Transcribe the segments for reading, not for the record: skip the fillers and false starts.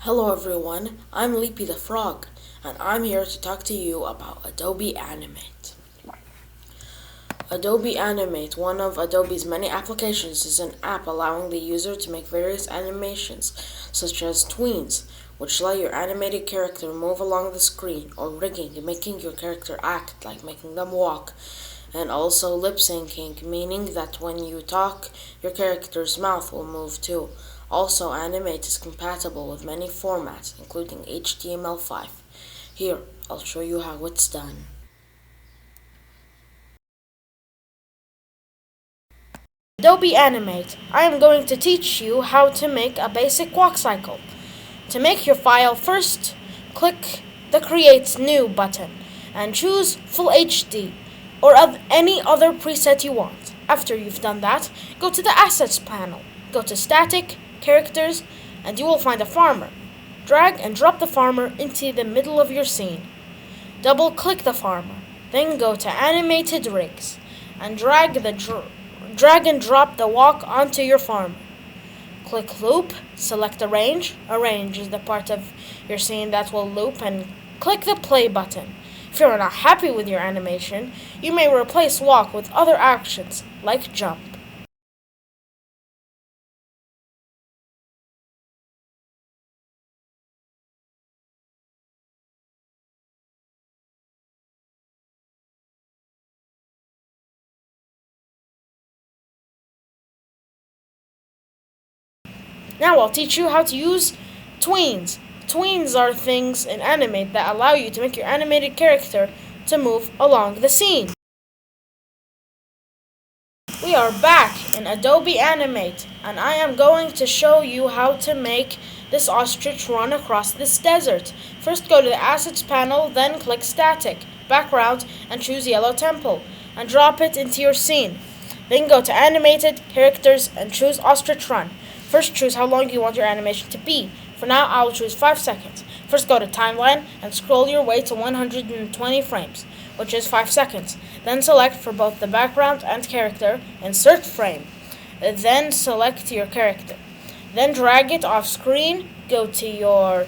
Hello everyone, I'm Leapy the Frog, and I'm here to talk to you about Adobe Animate. Adobe Animate, one of Adobe's many applications, is an app allowing the user to make various animations, such as tweens, which let your animated character move along the screen, or rigging, making your character act, like making them walk, and also lip syncing, meaning that when you talk, your character's mouth will move too. Also, Animate is compatible with many formats, including HTML5. Here, I'll show you how it's done. Adobe Animate. I am going to teach you how to make a basic walk cycle. To make your file, first click the Create New button and choose Full HD or any other preset you want. After you've done that, go to the Assets panel. Go to Static, Characters, and you will find a farmer. Drag and drop the farmer into the middle of your scene. Double click the farmer, then go to Animated Rigs and drag and drop the walk onto your farmer. Click Loop, select Arrange. Arrange is the part of your scene that will loop, and click the Play button. If you're not happy with your animation, you may replace walk with other actions like jump. Now I'll teach you how to use tweens. Tweens are things in Animate that allow you to make your animated character to move along the scene. We are back in Adobe Animate, and I am going to show you how to make this ostrich run across this desert. First, go to the Assets panel, then click Static, Background, and choose Yellow Temple, and drop it into your scene. Then go to Animated, Characters, and choose Ostrich Run. First, choose how long you want your animation to be. For now, I will choose 5 seconds. First, go to Timeline and scroll your way to 120 frames, which is 5 seconds. Then select for both the background and character, Insert Frame. Then select your character. Then drag it off screen, go to your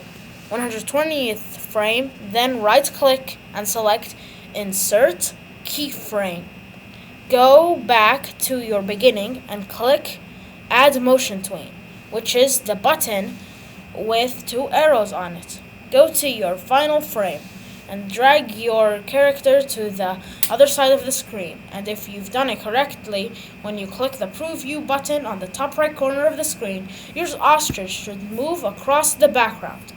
120th frame, then right-click and select Insert Keyframe. Go back to your beginning and click Add Motion Tween, which is the button with 2 arrows on it. Go to your final frame and drag your character to the other side of the screen. And if you've done it correctly, when you click the Preview button on the top right corner of the screen, your ostrich should move across the background.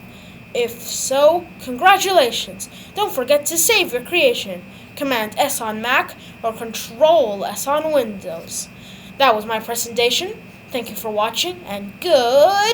If so, congratulations! Don't forget to save your creation. Command S on Mac or Control S on Windows. That was my presentation. Thank you for watching, and goodbye!